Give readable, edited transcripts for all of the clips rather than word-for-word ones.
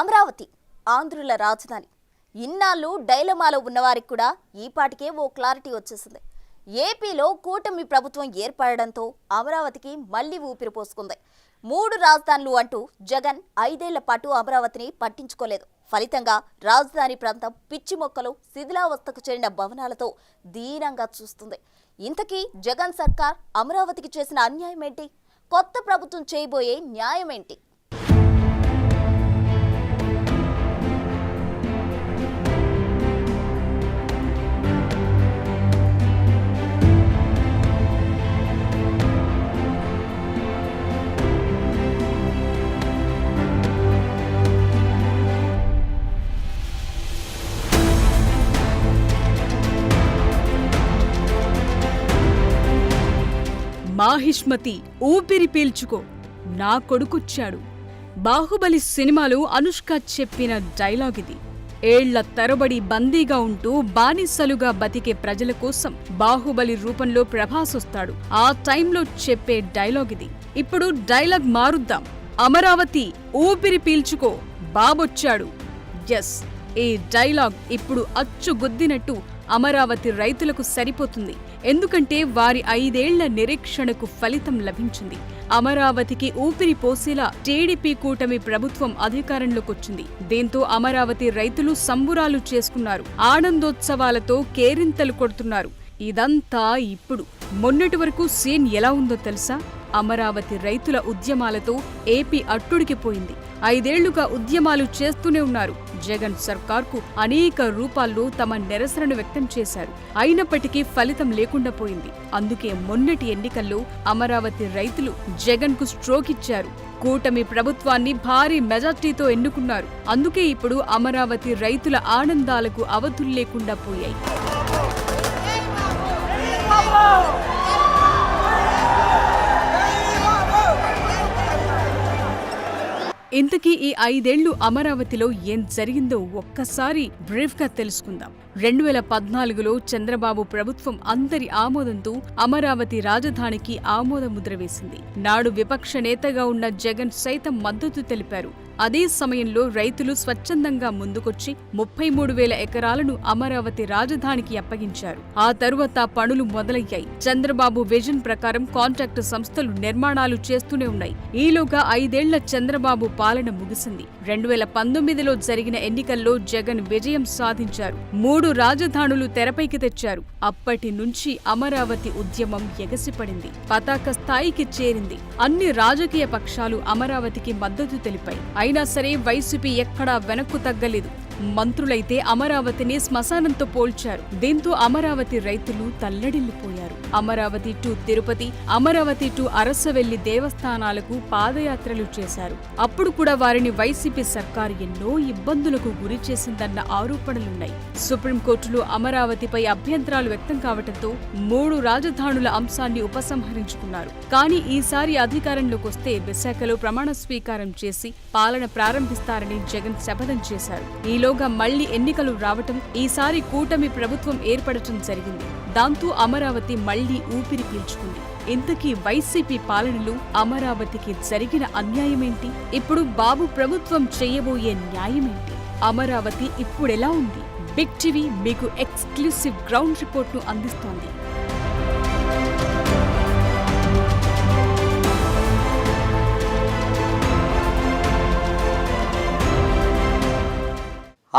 అమరావతి ఆంధ్రుల రాజధాని. ఇన్నాళ్ళు డైలమాలో ఉన్నవారికి కూడా ఈ పాటికే ఓ క్లారిటీ వచ్చేసింది. ఏపీలో కూటమి ప్రభుత్వం ఏర్పడడంతో అమరావతికి మళ్లీ ఊపిరి పోసుకుంది. 3 రాజధానులు అంటూ జగన్ 5 ఏళ్ల పాటు అమరావతిని పట్టించుకోలేదు. ఫలితంగా రాజధాని ప్రాంతం పిచ్చి మొక్కలు, శిథిలావస్థకు చేరిన భవనాలతో దీనంగా చూస్తుంది. ఇంతకీ జగన్ సర్కార్ అమరావతికి చేసిన అన్యాయం ఏంటి? కొత్త ప్రభుత్వం చేయబోయే న్యాయం ఏంటి? మాహిష్మతి ఊపిరి పీల్చుకో, నా కొడుకొచ్చాడు. బాహుబలి సినిమాలో అనుష్క చెప్పిన డైలాగ్ ఇది. ఏళ్ల తరబడి బందీగా ఉంటూ బానిసలుగా బతికే ప్రజల కోసం బాహుబలి రూపంలో ప్రభాస్ వస్తాడు. ఆ టైంలో చెప్పే డైలాగ్ ఇది. ఇప్పుడు డైలాగ్ మారుద్దాం. అమరావతి ఊపిరి పీల్చుకో, బాబొచ్చాడు. ఎస్, ఈ డైలాగ్ ఇప్పుడు అచ్చుగుద్దినట్టు అమరావతి రైతులకు సరిపోతుంది. ఎందుకంటే వారి 5 ఏళ్ల నిరీక్షణకు ఫలితం లభించింది. అమరావతికి ఊపిరి పోసేలా టీడీపీ కూటమి ప్రభుత్వం అధికారంలోకొచ్చింది. దీంతో అమరావతి రైతులు సంబురాలు చేసుకున్నారు. ఆనందోత్సవాలతో కేరింతలు కొడుతున్నారు. ఇదంతా ఇప్పుడు. మొన్నటి వరకు సీన్ ఎలా ఉందో తెలుసా? అమరావతి రైతుల ఉద్యమాలతో ఏపీ అట్టుడికిపోయింది. 5 ఏళ్లుగా ఉద్యమాలు చేస్తూనే ఉన్నారు. జగన్ సర్కార్కు అనేక రూపాల్లో తమ నిరసనను వ్యక్తం చేశారు. అయినప్పటికీ ఫలితం లేకుండా పోయింది. అందుకే మొన్నటి ఎన్నికల్లో అమరావతి రైతులు జగన్కు స్ట్రోక్ ఇచ్చారు. కూటమి ప్రభుత్వాన్ని భారీ మెజార్టీతో ఎన్నుకున్నారు. అందుకే ఇప్పుడు అమరావతి రైతుల ఆనందాలకు అవధుల్లేకుండా పోయాయి. ఇంతకీ ఈ 5 ఏళ్లు అమరావతిలో ఏం జరిగిందో ఒక్కసారి బ్రీఫ్గా తెలుసుకుందాం. 2014లో చంద్రబాబు ప్రభుత్వం అందరి ఆమోదంతో అమరావతి రాజధానికి ఆమోద ముద్ర వేసింది. నాడు విపక్ష నేతగా ఉన్న జగన్ సైతం మద్దతు తెలిపారు. అదే సమయంలో రైతులు స్వచ్ఛందంగా ముందుకొచ్చి 33,000 ఎకరాలను అమరావతి రాజధానికి అప్పగించారు. ఆ తరువాత పనులు మొదలయ్యాయి. చంద్రబాబు విజన్ ప్రకారం కాంట్రాక్టు సంస్థలు నిర్మాణాలు చేస్తూనే ఉన్నాయి. ఈలోగా 5 ఏళ్ల చంద్రబాబు పాలన ముగిసింది. 2019లో జరిగిన ఎన్నికల్లో జగన్ విజయం సాధించారు. 3 రాజధానులు తెరపైకి తెచ్చారు. అప్పటి నుంచి అమరావతి ఉద్యమం ఎగసిపడింది. పతాక స్థాయికి చేరింది. అన్ని రాజకీయ పక్షాలు అమరావతికి మద్దతు తెలిపాయి. అయినా సరే వైసీపీ ఎక్కడా వెనక్కు తగ్గలేదు. మంత్రులైతే అమరావతిని శ్మశానంతో పోల్చారు. దీంతో అమరావతి రైతులు తల్లడిల్లిపోయారు. అమరావతి టు తిరుపతి, అమరావతి టు అరసవెల్లి దేవస్థానాలకు పాదయాత్రలు చేశారు. అప్పుడు కూడా వారిని వైసీపీ సర్కారు ఎన్నో ఇబ్బందులకు గురి చేసిందన్న ఆరోపణలున్నాయి. సుప్రీంకోర్టులో అమరావతిపై అభ్యంతరాలు వ్యక్తం కావడంతో 3 రాజధానుల అంశాన్ని ఉపసంహరించుకున్నారు. కానీ ఈసారి అధికారంలోకి వస్తే విశాఖలో ప్రమాణ స్వీకారం చేసి పాలన ప్రారంభిస్తారని జగన్ శపథం చేశారు. ఈలోగా మళ్లీ ఎన్నికలు రావటం, ఈసారి కూటమి ప్రభుత్వం ఏర్పడటం జరిగింది. దాంతో అమరావతి మళ్లీ ఊపిరి పీల్చుకుంది. ఇంతకీ వైసీపీ పాలనలో అమరావతికి జరిగిన అన్యాయమేంటి? ఇప్పుడు బాబు ప్రభుత్వం చేయబోయే న్యాయమేంటి? అమరావతి ఇప్పుడెలా ఉంది? బిగ్ టీవీ మీకు ఎక్స్క్లూసివ్ గ్రౌండ్ రిపోర్ట్ను అందిస్తోంది.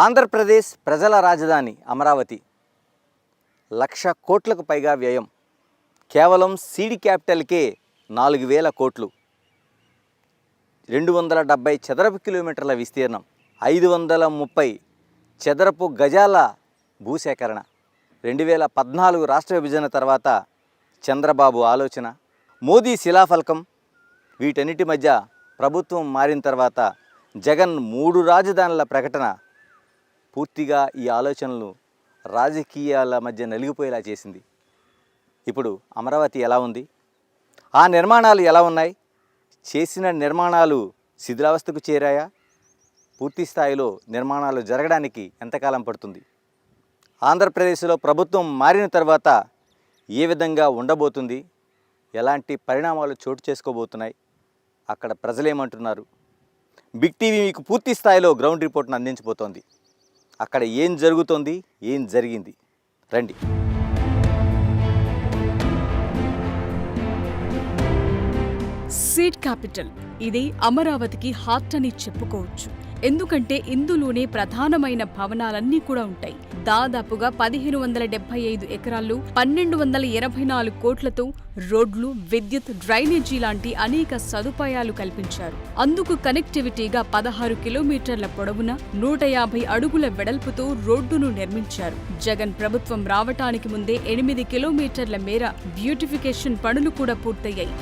ఆంధ్రప్రదేశ్ ప్రజల రాజధాని అమరావతి. 1,00,000 కోట్లకు పైగా వ్యయం. కేవలం సీడీ క్యాపిటల్కే 4,000 కోట్లు. 270 చదరపు కిలోమీటర్ల విస్తీర్ణం. 530 చదరపు గజాల భూసేకరణ. 2014 రాష్ట్ర విభజన తర్వాత చంద్రబాబు ఆలోచన, మోదీ శిలాఫలకం, వీటన్నిటి మధ్య ప్రభుత్వం మారిన తర్వాత జగన్ 3 రాజధానుల ప్రకటన పూర్తిగా ఈ ఆలోచనలు రాజకీయాల మధ్య నలిగిపోయేలా చేసింది. ఇప్పుడు అమరావతి ఎలా ఉంది? ఆ నిర్మాణాలు ఎలా ఉన్నాయి? చేసిన నిర్మాణాలు శిథిలావస్థకు చేరాయా? పూర్తి స్థాయిలో నిర్మాణాలు జరగడానికి ఎంతకాలం పడుతుంది? ఆంధ్రప్రదేశ్లో ప్రభుత్వం మారిన తర్వాత ఏ విధంగా ఉండబోతుంది? ఎలాంటి పరిణామాలు చోటు చేసుకోబోతున్నాయి? అక్కడ ప్రజలేమంటున్నారు? బిగ్ టీవీ మీకు పూర్తి స్థాయిలో గ్రౌండ్ రిపోర్ట్ను అందించబోతోంది. అక్కడ ఏం జరుగుతోంది, ఏం జరిగింది, రండి. సీడ్ క్యాపిటల్ ఇది అమరావతికి హార్ట్ అని చెప్పుకోవచ్చు. ఎందుకంటే ఇందులోనే ప్రధానమైన భవనాలన్నీ కూడా ఉంటాయి. దాదాపుగా 1575 ఎకరాల్లో 1284 కోట్లతో రోడ్లు, విద్యుత్, డ్రైనేజీ లాంటి అనేక సదుపాయాలు కల్పించారు. అందుకు కనెక్టివిటీగా 16 కిలోమీటర్ల పొడవున 150 అడుగుల వెడల్పుతో రోడ్డును నిర్మించారు. జగన్ ప్రభుత్వం రావటానికి ముందే 8 కిలోమీటర్ల మేర బ్యూటిఫికేషన్ పనులు కూడా పూర్తయ్యాయి.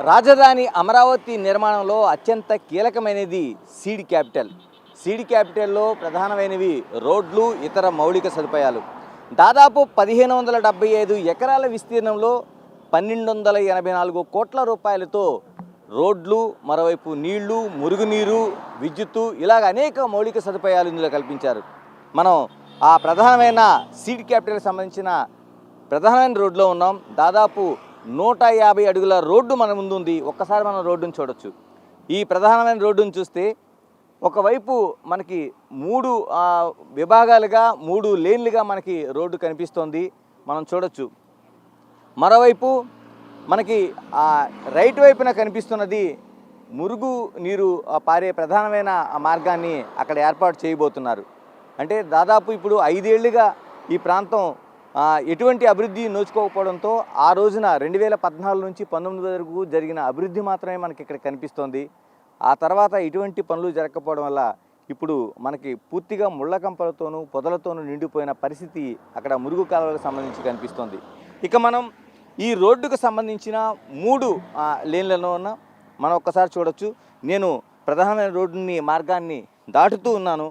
రాజధాని అమరావతి నిర్మాణంలో అత్యంత కీలకమైనది సీడ్ క్యాపిటల్. సీడ్ క్యాపిటల్లో ప్రధానమైనవి రోడ్లు, ఇతర మౌలిక సదుపాయాలు. దాదాపు 1575 ఎకరాల విస్తీర్ణంలో 1284 కోట్ల రూపాయలతో రోడ్లు, మరోవైపు నీళ్లు, మురుగునీరు, విద్యుత్తు ఇలాగ అనేక మౌలిక సదుపాయాలు ఇందులో కల్పించారు. మనం ఆ ప్రధానమైన సీడ్ క్యాపిటల్కి సంబంధించిన ప్రధానమైన రోడ్లో ఉన్నాం. దాదాపు 150 అడుగుల రోడ్డు మన ముందు ఉంది. ఒక్కసారి మనం రోడ్డును చూడొచ్చు. ఈ ప్రధానమైన రోడ్డును చూస్తే ఒకవైపు మనకి 3 విభాగాలుగా 3 లేన్లుగా మనకి రోడ్డు కనిపిస్తోంది, మనం చూడొచ్చు. మరోవైపు మనకి రైట్ వైపున కనిపిస్తున్నది మురుగు నీరు పారే ప్రధానమైన మార్గాన్ని అక్కడ ఏర్పాటు చేయబోతున్నారు. అంటే దాదాపు ఇప్పుడు 5 ఏళ్లుగా ఈ ప్రాంతం ఎటువంటి అభివృద్ధి నోచుకోకపోవడంతో ఆ రోజున 2014 నుంచి 19 వరకు జరిగిన అభివృద్ధి మాత్రమే మనకి ఇక్కడ కనిపిస్తోంది. ఆ తర్వాత ఇటువంటి పనులు జరగకపోవడం వల్ల ఇప్పుడు మనకి పూర్తిగా ముళ్ళ కంపలతోనూ పొదలతోనూ నిండిపోయిన పరిస్థితి అక్కడ మురుగు కాలువలకు సంబంధించి కనిపిస్తోంది. ఇక మనం ఈ రోడ్డుకు సంబంధించిన 3 లేన్లలో ఉన్న మనం ఒక్కసారి చూడొచ్చు. నేను ప్రధానమైన రోడ్డుని మార్గాన్ని దాటుతూ ఉన్నాను.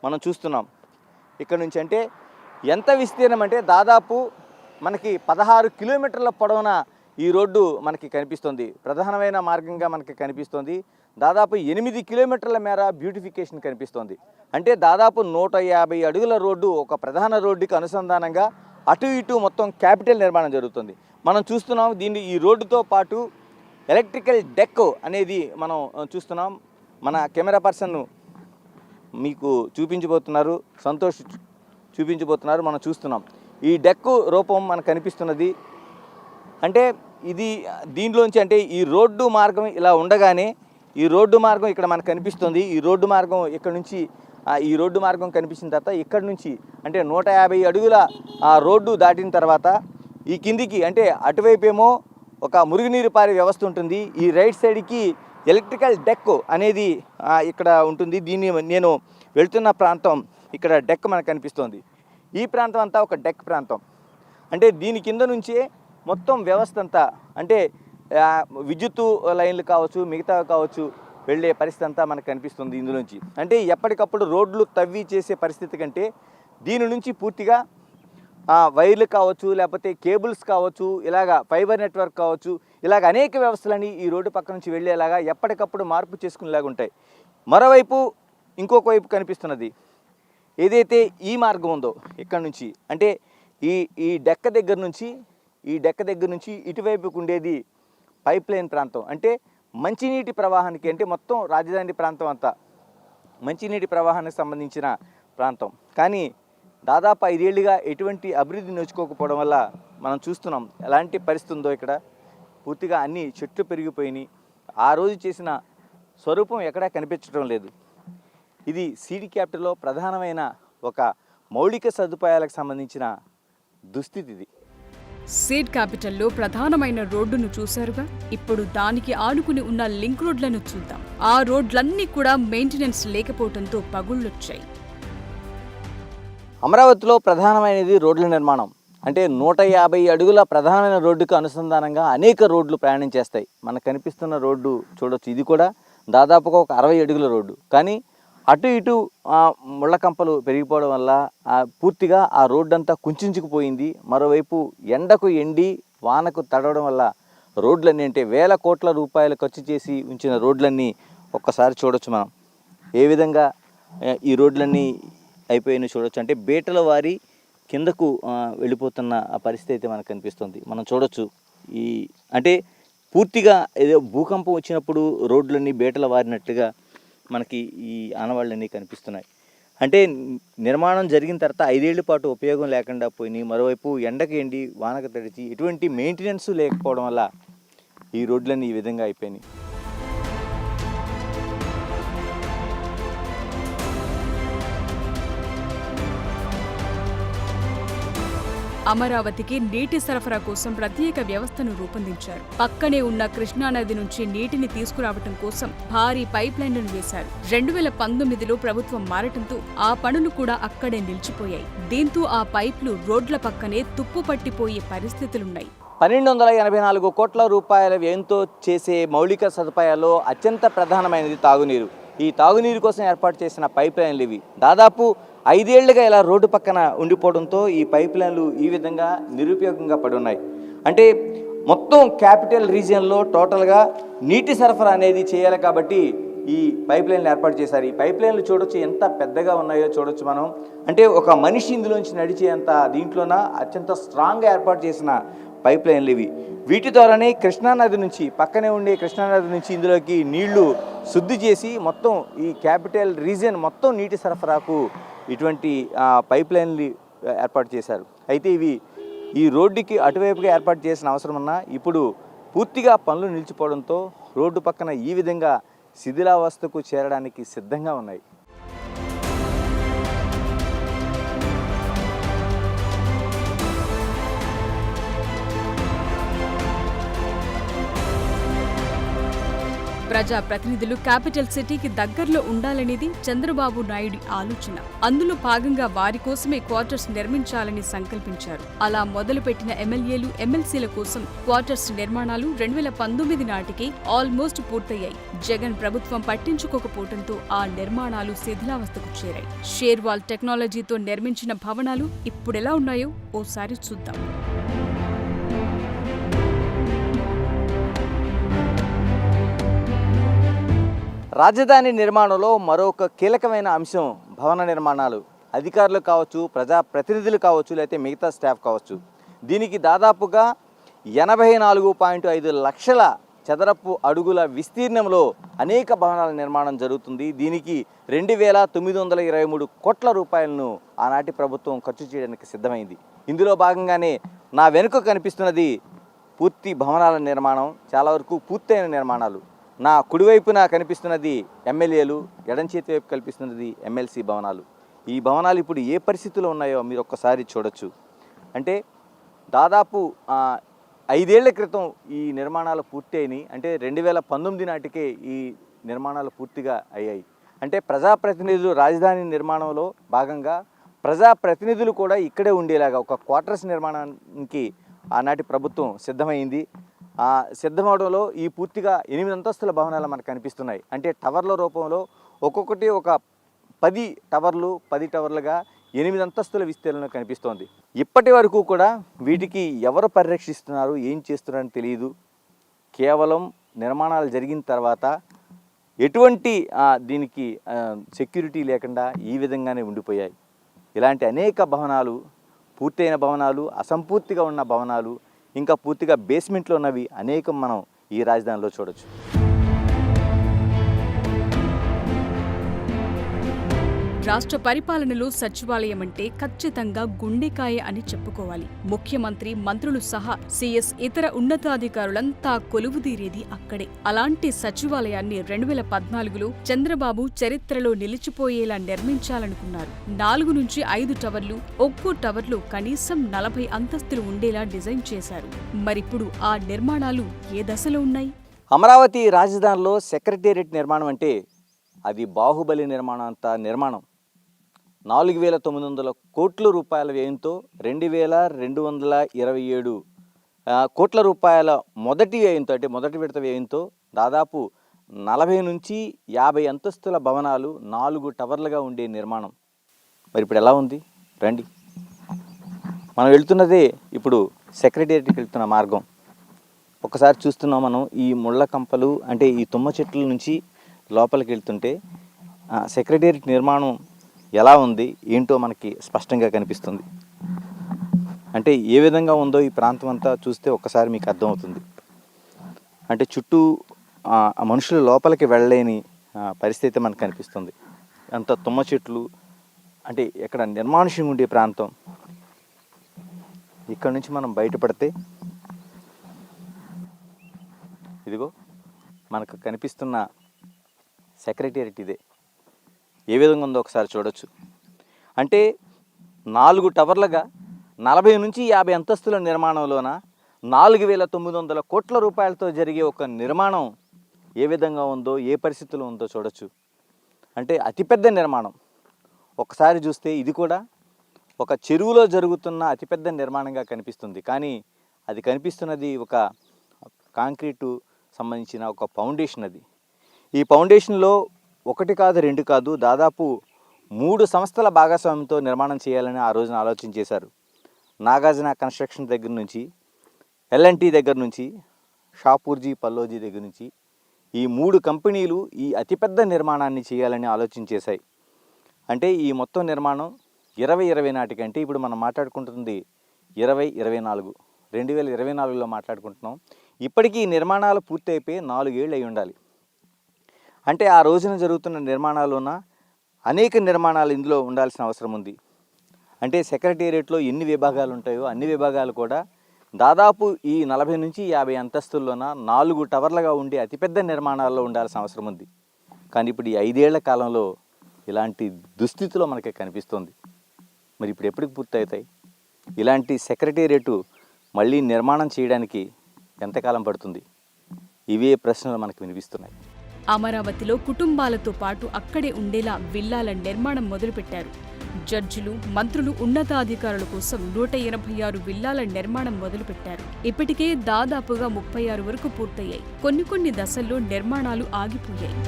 మనం చూస్తున్నాం ఇక్కడ నుంచి. అంటే ఎంత విస్తీర్ణం అంటే దాదాపు మనకి 16 కిలోమీటర్ల పొడవున ఈ రోడ్డు మనకి కనిపిస్తుంది. ప్రధానమైన మార్గంగా మనకి కనిపిస్తుంది. దాదాపు 8 కిలోమీటర్ల మేర బ్యూటిఫికేషన్ కనిపిస్తుంది. అంటే దాదాపు 150 అడుగుల రోడ్డు ఒక ప్రధాన రోడ్డుకి అనుసంధానంగా అటు ఇటు మొత్తం క్యాపిటల్ నిర్మాణం జరుగుతుంది. మనం చూస్తున్నాం ఈ రోడ్డుతో పాటు ఎలక్ట్రికల్ డెక్ అనేది మనం చూస్తున్నాం. మన కెమెరా పర్సన్ మీకు చూపించబోతున్నారు, సంతోష్ చూపించబోతున్నారు. మనం చూస్తున్నాం ఈ డెక్ రూపం మనకు కనిపిస్తున్నది. అంటే ఇది దీనిలోంచి అంటే ఈ రోడ్డు మార్గం ఇలా ఉండగానే ఈ రోడ్డు మార్గం ఇక్కడ మనకు కనిపిస్తుంది. ఈ రోడ్డు మార్గం ఇక్కడ నుంచి ఈ రోడ్డు మార్గం కనిపించిన తర్వాత ఇక్కడ నుంచి అంటే 150 అడుగుల రోడ్డు దాటిన తర్వాత ఈ కిందికి అంటే అటువైపు ఏమో ఒక మురుగునీరు పారే వ్యవస్థ ఉంటుంది. ఈ రైట్ సైడ్కి ఎలక్ట్రికల్ డెక్ అనేది ఇక్కడ ఉంటుంది. దీన్ని నేను వెళ్తున్న ప్రాంతం ఇక్కడ డెక్ మనకు కనిపిస్తోంది. ఈ ప్రాంతం అంతా ఒక డెక్ ప్రాంతం. అంటే దీని కింద నుంచే మొత్తం వ్యవస్థ అంతా అంటే విద్యుత్తు లైన్లు కావచ్చు, మిగతా కావచ్చు, వెళ్ళే పరిస్థితి అంతా మనకు కనిపిస్తుంది ఇందులోంచి. అంటే ఎప్పటికప్పుడు రోడ్లు తవ్వి చేసే పరిస్థితి కంటే దీని నుంచి పూర్తిగా వైర్లు కావచ్చు, లేకపోతే కేబుల్స్ కావచ్చు, ఇలాగ ఫైబర్ నెట్వర్క్ కావచ్చు, ఇలాగ అనేక వ్యవస్థలని ఈ రోడ్డు పక్క నుంచి వెళ్ళేలాగా ఎప్పటికప్పుడు మార్పు చేసుకునేలాగా ఉంటాయి. మరోవైపు ఇంకొక వైపు కనిపిస్తున్నది ఏదైతే ఈ మార్గం ఉందో ఇక్కడ నుంచి అంటే ఈ డెక్క దగ్గర నుంచి ఇటువైపుకు ఉండేది పైప్ లైన్ ప్రాంతం. అంటే మంచినీటి ప్రవాహానికి అంటే మొత్తం రాజధాని ప్రాంతం అంతా మంచినీటి ప్రవాహానికి సంబంధించిన ప్రాంతం. కానీ దాదాపు 5 ఏళ్లుగా ఎటువంటి అభివృద్ధి నోచుకోకపోవడం వల్ల మనం చూస్తున్నాం ఎలాంటి పరిస్థితి ఉందో. ఇక్కడ పూర్తిగా అన్ని చెట్లు పెరిగిపోయినాయి. ఆ రోజు చేసిన స్వరూపం ఎక్కడా కనిపించడం లేదు. ఇది సీడ్ క్యాపిటల్లో ప్రధానమైన ఒక మౌలిక సదుపాయాలకు సంబంధించిన దుస్థితి ఇది. సీడ్ క్యాపిటల్లో ప్రధానమైన రోడ్డును చూశారుగా. ఇప్పుడు దానికి ఆనుకుని ఉన్న లింక్ రోడ్లను చూద్దాం. ఆ రోడ్లన్నీ కూడా మెయింటెనెన్స్ లేకపోవడంతో పగుళ్ళొచ్చాయి. అమరావతిలో ప్రధానమైనది రోడ్ల నిర్మాణం. అంటే 150 అడుగుల ప్రధానమైన రోడ్డుకు అనుసంధానంగా అనేక రోడ్లు ప్రయాణం చేస్తాయి. మనకు కనిపిస్తున్న రోడ్డు చూడొచ్చు. ఇది కూడా దాదాపుగా ఒక 60 అడుగుల రోడ్డు. కానీ అటు ఇటు ముళ్ళ కంపలు పెరిగిపోవడం వల్ల పూర్తిగా ఆ రోడ్డు అంతా కుంచుకుపోయింది. మరోవైపు ఎండకు ఎండి వానకు తడవడం వల్ల రోడ్లన్నీ అంటే వేల కోట్ల రూపాయలు ఖర్చు చేసి ఉంచిన రోడ్లన్నీ ఒక్కసారి చూడొచ్చు. మనం ఏ విధంగా ఈ రోడ్లన్నీ అయిపోయినా చూడొచ్చు. అంటే బేటల వారి కిందకు వెళ్ళిపోతున్న ఆ పరిస్థితి అయితే మనకు కనిపిస్తుంది. మనం చూడొచ్చు ఈ అంటే పూర్తిగా ఏదో భూకంపం వచ్చినప్పుడు రోడ్లన్నీ బీటలు వారినట్టుగా మనకి ఈ ఆనవాళ్ళన్నీ కనిపిస్తున్నాయి. అంటే నిర్మాణం జరిగిన తర్వాత 5 ఏళ్ల పాటు ఉపయోగం లేకుండా పోయినాయి. మరోవైపు ఎండకు ఎండి వానకు తడిచి ఎటువంటి మెయింటెనెన్స్ లేకపోవడం వల్ల ఈ రోడ్లన్నీ ఈ విధంగా అయిపోయినాయి. అమరావతికి నీటి సరఫరా కోసం ప్రత్యేక వ్యవస్థను రూపొందించారు. పక్కనే ఉన్న కృష్ణానది నుంచి నీటిని తీసుకురావటం కోసం భారీ పైప్ లైన్లను వేశారు. 2019లో ప్రభుత్వం మారటంతో ఆ పనులు కూడా అక్కడే నిలిచిపోయాయి. దీంతో ఆ పైప్లు రోడ్ల పక్కనే తుప్పు పట్టిపోయే పరిస్థితులున్నాయి. 1284 కోట్ల రూపాయల వ్యయంతో చేసే మౌలిక సదుపాయాల్లో అత్యంత ప్రధానమైనది తాగునీరు. ఈ తాగునీరు కోసం ఏర్పాటు చేసిన పైప్ లైన్లు ఇవి. దాదాపు 5 ఏళ్లుగా ఇలా రోడ్డు పక్కన ఉండిపోవడంతో ఈ పైప్ లైన్లు ఈ విధంగా నిరుపయోగంగా పడి ఉన్నాయి. అంటే మొత్తం క్యాపిటల్ రీజియన్లో టోటల్గా నీటి సరఫరా అనేది చేయాలి కాబట్టి ఈ పైప్ లైన్లు ఏర్పాటు చేశారు. ఈ పైప్ లైన్లు చూడొచ్చు ఎంత పెద్దగా ఉన్నాయో చూడొచ్చు మనం. అంటే ఒక మనిషి ఇందులోంచి నడిచేంత దీంట్లోన అత్యంత స్ట్రాంగ్గా ఏర్పాటు చేసిన పైప్ లైన్లు ఇవి. వీటి ద్వారానే కృష్ణానది నుంచి పక్కనే ఉండే కృష్ణానది నుంచి ఇందులోకి నీళ్లు శుద్ధి చేసి మొత్తం ఈ క్యాపిటల్ రీజియన్ మొత్తం నీటి సరఫరాకు ఇటువంటి పైప్ లైన్లు ఏర్పాటు చేశారు. అయితే ఇవి ఈ రోడ్డుకి అటువైపుగా ఏర్పాటు చేసిన అవసరం ఉన్నా ఇప్పుడు పూర్తిగా పనులు నిలిచిపోవడంతో రోడ్డు పక్కన ఈ విధంగా శిథిలావస్థకు చేరడానికి సిద్ధంగా ఉన్నాయి. ప్రజా ప్రతినిధులు క్యాపిటల్ సిటీకి దగ్గరలో ఉండాలనేది చంద్రబాబు నాయుడి ఆలోచన. అందులో భాగంగా వారి కోసమే క్వార్టర్స్ నిర్మించాలని సంకల్పించారు. అలా మొదలుపెట్టిన ఎమ్మెల్యేలు, ఎమ్మెల్సీల కోసం క్వార్టర్స్ నిర్మాణాలు 2019 నాటికి ఆల్మోస్ట్ పూర్తయ్యాయి. జగన్ ప్రభుత్వం పట్టించుకోకపోవడంతో ఆ నిర్మాణాలు శిథిలావస్థకు చేరాయి. షేర్వాల్ టెక్నాలజీతో నిర్మించిన భవనాలు ఇప్పుడెలా ఉన్నాయో ఓసారి చూద్దాం. రాజధాని నిర్మాణంలో మరొక కీలకమైన అంశం భవన నిర్మాణాలు. అధికారులు కావచ్చు, ప్రజాప్రతినిధులు కావచ్చు, లేకపోతే మిగతా స్టాఫ్ కావచ్చు. దీనికి దాదాపుగా 84.5 లక్షల చదరపు అడుగుల విస్తీర్ణంలో అనేక భవనాల నిర్మాణం జరుగుతుంది. దీనికి 2,923 కోట్ల రూపాయలను ఆనాటి ప్రభుత్వం ఖర్చు చేయడానికి సిద్ధమైంది. ఇందులో భాగంగానే నా వెనుక కనిపిస్తున్నది పూర్తి భవనాల నిర్మాణం, చాలా వరకు పూర్తయిన నిర్మాణాలు. నా కుడివైపున కనిపిస్తున్నది ఎమ్మెల్యేలు, ఎడం చేతి వైపు కనిపిస్తున్నది ఎమ్మెల్సీ భవనాలు. ఈ భవనాలు ఇప్పుడు ఏ పరిస్థితిలో ఉన్నాయో మీరు ఒక్కసారి చూడొచ్చు. అంటే దాదాపు 5 ఏళ్ల క్రితం ఈ నిర్మాణాలు పూర్తి అయినాయి. అంటే 2019 నాటికే ఈ నిర్మాణాలు పూర్తిగా అయ్యాయి. అంటే ప్రజాప్రతినిధులు రాజధాని నిర్మాణంలో భాగంగా ప్రజాప్రతినిధులు కూడా ఇక్కడే ఉండేలాగా ఒక క్వార్టర్స్ నిర్మాణానికి ఆనాటి ప్రభుత్వం సిద్ధమైంది. సిద్ధమవడంలో ఈ పూర్తిగా 8 అంతస్తుల భవనాలు మనకు కనిపిస్తున్నాయి. అంటే టవర్ల రూపంలో ఒక్కొక్కటి ఒక 10 టవర్లుగా 8 అంతస్తుల విస్తీర్ణంలో కనిపిస్తోంది. ఇప్పటి వరకు కూడా వీటికి ఎవరు పరిరక్షిస్తున్నారు, ఏం చేస్తున్నారని తెలియదు. కేవలం నిర్మాణాలు జరిగిన తర్వాత ఎటువంటి దీనికి సెక్యూరిటీ లేకుండా ఈ విధంగానే ఉండిపోయాయి. ఇలాంటి అనేక భవనాలు, పూర్తయిన భవనాలు, అసంపూర్తిగా ఉన్న భవనాలు, ఇంకా పూర్తిగా బేస్మెంట్లో ఉన్నవి అనేకం మనం ఈ రాజధానిలో చూడొచ్చు. రాష్ట్ర పరిపాలనలో సచివాలయం అంటే ఖచ్చితంగా గుండెకాయ అని చెప్పుకోవాలి. ముఖ్యమంత్రి, మంత్రులు సహా సీఎస్, ఇతర ఉన్నతాధికారులంతా కొలువుదీరేది అక్కడే. అలాంటి సచివాలయాన్ని 2014లో చంద్రబాబు చరిత్రలో నిలిచిపోయేలా నిర్మించాలనుకున్నారు. 4 నుంచి 5 టవర్లు, ఒక్కో టవర్లో కనీసం 40 అంతస్తులు ఉండేలా డిజైన్ చేశారు. మరిప్పుడు ఆ నిర్మాణాలు ఏ దశలో ఉన్నాయి? అమరావతి రాజధానిలో సెక్రటేరియట్ నిర్మాణం అంటే అది బాహుబలి నిర్మాణం అంత నిర్మాణం. 4,900 కోట్ల రూపాయల వ్యయంతో 2,227 కోట్ల రూపాయల మొదటి వ్యయంతో, అంటే మొదటి విడత వ్యయంతో దాదాపు 40 నుంచి 50 అంతస్తుల భవనాలు 4 టవర్లుగా ఉండే నిర్మాణం. మరి ఇప్పుడు ఎలా ఉంది రండి. మనం వెళ్తున్నదే ఇప్పుడు సెక్రటేరియట్కి వెళ్తున్న మార్గం. ఒకసారి చూస్తున్నాం మనం ఈ ముళ్ళ కంపలు, అంటే ఈ తుమ్మ చెట్ల నుంచి లోపలికి వెళ్తుంటే సెక్రటేరియట్ నిర్మాణం ఎలా ఉంది ఏంటో మనకి స్పష్టంగా కనిపిస్తుంది. అంటే ఏ విధంగా ఉందో ఈ ప్రాంతం అంతా చూస్తే ఒక్కసారి మీకు అర్థమవుతుంది. అంటే చుట్టూ మనుషులు లోపలికి వెళ్ళలేని పరిస్థితి మనకు కనిపిస్తుంది. అంత తుమ్మ చెట్లు, అంటే ఎక్కడ నిర్మానుష్యంగా ఉండే ప్రాంతం. ఇక్కడ నుంచి మనం బయటపడితే ఇదిగో మనకు కనిపిస్తున్న సెక్రటేరియట్ ఇదే. ఏ విధంగా ఉందో ఒకసారి చూడొచ్చు. అంటే 4 టవర్లుగా 40 నుంచి 50 అంతస్తుల నిర్మాణంలోన 4,900 కోట్ల రూపాయలతో జరిగే ఒక నిర్మాణం ఏ విధంగా ఉందో, ఏ పరిస్థితుల్లో ఉందో చూడొచ్చు. అంటే అతిపెద్ద నిర్మాణం. ఒకసారి చూస్తే ఇది కూడా ఒక చెరువులో జరుగుతున్న అతిపెద్ద నిర్మాణంగా కనిపిస్తుంది. కానీ అది కనిపిస్తున్నది ఒక కాంక్రీటు సంబంధించిన ఒక ఫౌండేషన్. అది ఈ ఫౌండేషన్లో 1 కాదు 2 కాదు దాదాపు 3 సంస్థల భాగస్వామ్యంతో నిర్మాణం చేయాలని ఆ రోజున ఆలోచన చేశారు. నాగార్జున కన్స్ట్రక్షన్ దగ్గర నుంచి, L&T దగ్గర నుంచి, షాపూర్జీ పల్లోజీ దగ్గర నుంచి ఈ 3 కంపెనీలు ఈ అతిపెద్ద నిర్మాణాన్ని చేయాలని ఆలోచన చేశాయి. అంటే ఈ మొత్తం నిర్మాణం 2020 నాటికి, అంటే ఇప్పుడు మనం మాట్లాడుకుంటుంది 2024, 2024లో మాట్లాడుకుంటున్నాం. ఇప్పటికీ ఈ నిర్మాణాలు పూర్తి అయిపోయి 4 ఏళ్ళు అయి ఉండాలి. అంటే ఆ రోజున జరుగుతున్న నిర్మాణాలున్న అనేక నిర్మాణాలు ఇందులో ఉండాల్సిన అవసరం ఉంది. అంటే సెక్రటేరియట్లో ఎన్ని విభాగాలు ఉంటాయో అన్ని విభాగాలు కూడా దాదాపు ఈ 40 నుంచి 50 అంతస్తుల్లోన 4 టవర్లుగా ఉండే అతిపెద్ద నిర్మాణాల్లో ఉండాల్సిన అవసరం ఉంది. కానీ ఇప్పుడు ఈ 5 ఏళ్ల కాలంలో ఇలాంటి దుస్థితిలో మనకి కనిపిస్తుంది. మరి ఇప్పుడు ఎప్పటికి పూర్తి అవుతాయి? ఇలాంటి సెక్రటేరియట్ మళ్ళీ నిర్మాణం చేయడానికి ఎంతకాలం పడుతుంది? ఇవే ప్రశ్నలు మనకు వినిపిస్తున్నాయి. అమరావతిలో కుటుంబాలతో పాటు అక్కడే ఉండేలా విల్లాల నిర్మాణం మొదలుపెట్టారు. జడ్జిలు, మంత్రులు, ఉన్నతాధికారుల కోసం 186 విల్లాల నిర్మాణం మొదలుపెట్టారు. ఇప్పటికే దాదాపుగా 36 వరకు పూర్తయ్యాయి. కొన్ని దశల్లో నిర్మాణాలు ఆగిపోయాయి.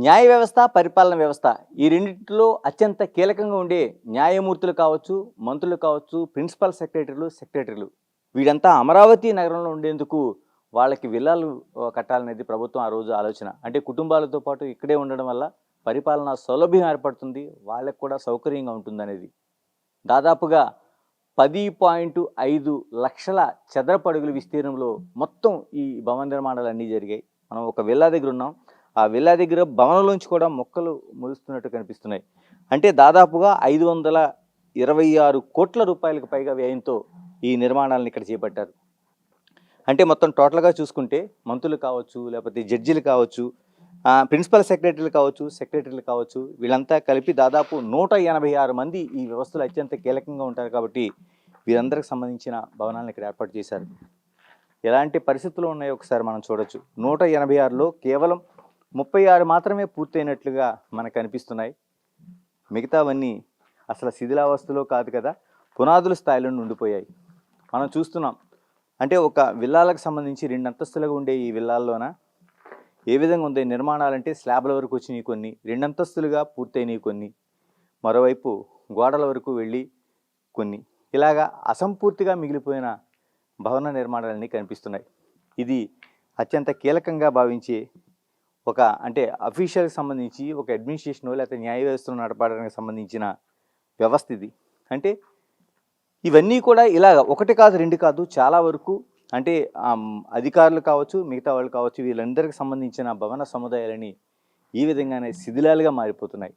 న్యాయ వ్యవస్థ, పరిపాలన వ్యవస్థ, ఈ రెండింటిలో అత్యంత కీలకంగా ఉండే న్యాయమూర్తులు కావచ్చు, మంత్రులు కావచ్చు, ప్రిన్సిపల్ సెక్రటరీలు వీడంతా అమరావతి నగరంలో ఉండేందుకు వాళ్ళకి విల్లాలు కట్టాలనేది ప్రభుత్వం ఆ రోజు ఆలోచన. అంటే కుటుంబాలతో పాటు ఇక్కడే ఉండడం వల్ల పరిపాలన సౌలభ్యం ఏర్పడుతుంది, వాళ్ళకు కూడా సౌకర్యంగా ఉంటుందనేది. దాదాపుగా 10.5 లక్షల చదరపు అడుగుల విస్తీర్ణంలో మొత్తం ఈ భవన నిర్మాణాలు అన్నీ జరిగాయి. మనం ఒక విల్లా దగ్గర ఉన్నాం. ఆ విల్లా దగ్గర భవనంలోంచి కూడా మొక్కలు మొలుస్తున్నట్టు కనిపిస్తున్నాయి. అంటే దాదాపుగా 526 కోట్ల రూపాయలకు పైగా వ్యయంతో ఈ నిర్మాణాలను ఇక్కడ చేపట్టారు. అంటే మొత్తం టోటల్గా చూసుకుంటే మంత్రులు కావచ్చు, లేకపోతే జడ్జిలు కావచ్చు, ప్రిన్సిపల్ సెక్రటరీలు కావచ్చు, వీళ్ళంతా కలిపి దాదాపు 186 మంది ఈ వ్యవస్థలో అత్యంత కీలకంగా ఉంటారు. కాబట్టి వీరందరికి సంబంధించిన భవనాలను ఇక్కడ ఏర్పాటు చేశారు. ఎలాంటి పరిస్థితులు ఉన్నాయో ఒకసారి మనం చూడొచ్చు. 186లో కేవలం 36 మాత్రమే పూర్తయినట్లుగా మనకు కనిపిస్తున్నాయి. మిగతావన్నీ అసలు శిథిలావస్థలో కాదు కదా, పునాదుల స్థాయిలో ఉండిపోయాయి. మనం చూస్తున్నాం. అంటే ఒక విల్లాలకు సంబంధించి 2 అంతస్తులుగా ఉండే ఈ విల్లాల్లోన ఏ విధంగా ఉంది నిర్మాణాలంటే స్లాబ్ల వరకు వచ్చినాయి కొన్ని, 2 అంతస్తులుగా పూర్తయినాయి కొన్ని, మరోవైపు గోడల వరకు వెళ్ళి కొన్ని, ఇలాగా అసంపూర్తిగా మిగిలిపోయిన భవన నిర్మాణాలన్నీ కనిపిస్తున్నాయి. ఇది అత్యంత కీలకంగా భావించే ఒక, అంటే అఫీషియల్కి సంబంధించి ఒక అడ్మినిస్ట్రేషన్ లేకపోతే న్యాయ వ్యవస్థను నడపడానికి సంబంధించిన వ్యవస్థ ఇది. అంటే ఇవన్నీ కూడా ఇలా 1 కాదు 2 కాదు చాలా వరకు, అంటే అధికారులు కావచ్చు, మిగతా వాళ్ళు కావచ్చు, వీళ్ళందరికీ సంబంధించిన భవన సముదాయాలని ఈ విధంగానే శిథిలాలుగా మారిపోతున్నాయి.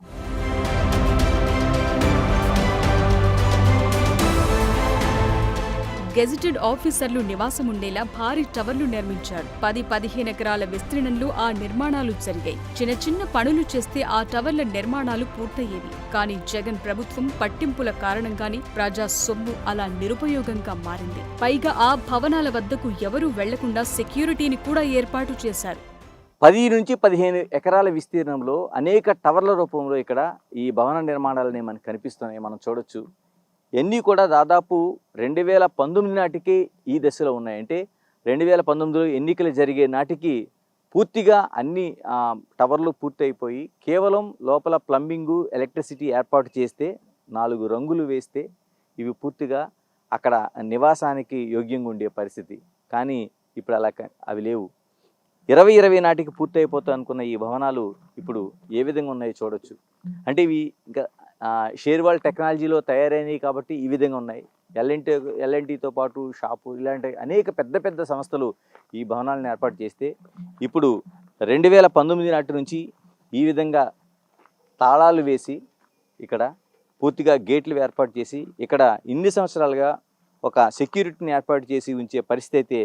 గెజిటెడ్ ఆఫీసర్లు నివాసం ఉండేలా భారీ టవర్లు నిర్మించారు. 10-15 ఎకరాల విస్తీర్ణంలో ఆ నిర్మాణాలు జరిగాయి. చిన్న పనులు చేస్తే ఆ టవర్ల నిర్మాణాలు పూర్తయ్యేవి. కానీ జగన్ ప్రభుత్వం పట్టింపుల కారణంగానే ప్రజా సొమ్ము అలా నిరుపయోగంగా మారింది. పైగా ఆ భవనాల వద్దకు ఎవరూ వెళ్లకుండా సెక్యూరిటీని కూడా ఏర్పాటు చేశారు. 10 నుంచి 15 ఎకరాల విస్తీర్ణంలో అనేక టవర్ల రూపంలో ఇక్కడ ఈ భవన నిర్మాణాలని మనకు కనిపిస్తున్నాయి. మనం చూడొచ్చు. ఎన్ని కూడా దాదాపు 2019 నాటికి ఈ దశలో ఉన్నాయి. అంటే 2019లో ఎన్నికలు జరిగే నాటికి పూర్తిగా అన్ని టవర్లు పూర్తి అయిపోయి కేవలం లోపల ప్లంబింగు, ఎలక్ట్రిసిటీ ఏర్పాటు చేస్తే 4 రంగులు వేస్తే ఇవి పూర్తిగా అక్కడ నివాసానికి యోగ్యంగా ఉండే పరిస్థితి. కానీ ఇప్పుడు అవి లేవు. 2020 నాటికి పూర్తయిపోతాయి అనుకున్న ఈ భవనాలు ఇప్పుడు ఏ విధంగా ఉన్నాయో చూడొచ్చు. అంటే ఇవి ఇంకా షేర్వాల్ టెక్నాలజీలో తయారైనవి కాబట్టి ఈ విధంగా ఉన్నాయి. ఎల్ఎన్టీతో పాటు షాపు ఇలాంటి అనేక పెద్ద పెద్ద సంస్థలు ఈ భవనాలను ఏర్పాటు చేస్తే ఇప్పుడు 2019 నాటి నుంచి ఈ విధంగా తాళాలు వేసి ఇక్కడ పూర్తిగా గేట్లు ఏర్పాటు చేసి ఇక్కడ ఇన్ని సంవత్సరాలుగా ఒక సెక్యూరిటీని ఏర్పాటు చేసి ఉంచే పరిస్థితి అయితే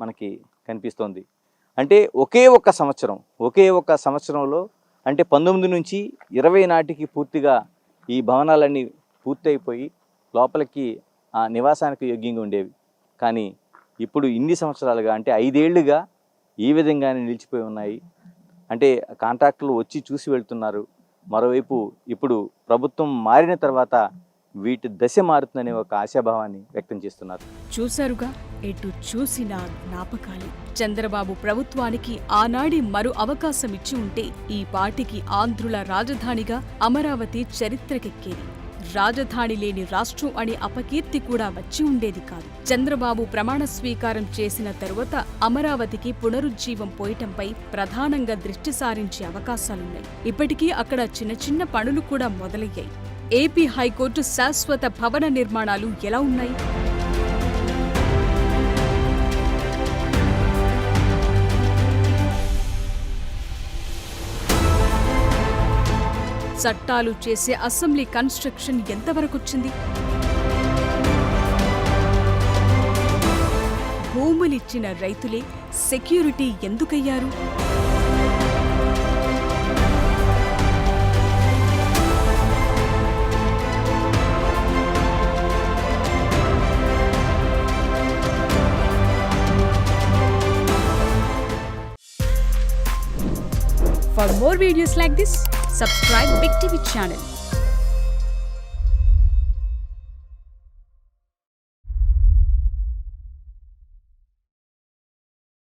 మనకి కనిపిస్తోంది. అంటే ఒకే ఒక్క సంవత్సరంలో అంటే 19 నుంచి 20 నాటికి పూర్తిగా ఈ భవనాలన్నీ పూర్తయిపోయి లోపలికి నివాసానికి యోగ్యంగా ఉండేవి. కానీ ఇప్పుడు ఇన్ని సంవత్సరాలుగా అంటే 5 ఏళ్లుగా ఈ విధంగానే నిలిచిపోయి ఉన్నాయి. అంటే కాంట్రాక్టర్లు వచ్చి చూసి వెళ్తున్నారు. మరోవైపు ఇప్పుడు ప్రభుత్వం మారిన తర్వాత వీటి దశ మారుతుందనే ఒక ఆశాభావాన్ని వ్యక్తం చేస్తున్నారు. చూశారుగా, ఎటు చూసినా జ్ఞాపకాలు. చంద్రబాబు ప్రభుత్వానికి ఆనాడి మరో అవకాశం ఇచ్చి ఉంటే ఈ పాటికి ఆంధ్రుల రాజధానిగా అమరావతి చరిత్రకెక్కేది. రాజధాని లేని రాష్ట్రం అనే అపకీర్తి కూడా వచ్చి ఉండేది కాదు. చంద్రబాబు ప్రమాణ స్వీకారం చేసిన తరువాత అమరావతికి పునరుజ్జీవం పోయటంపై ప్రధానంగా దృష్టి సారించే అవకాశాలున్నాయి. ఇప్పటికీ అక్కడ చిన్న చిన్న పనులు కూడా మొదలయ్యాయి. ఏపీ హైకోర్టు శాశ్వత భవన నిర్మాణాలు ఎలా ఉన్నాయి? చట్టాలు చేసే అసెంబ్లీ కన్స్ట్రక్షన్ ఎంతవరకొచ్చింది? భూములిచ్చిన రైతులే security ఎందుకయ్యారు? For more videos like this, subscribe Big TV channel.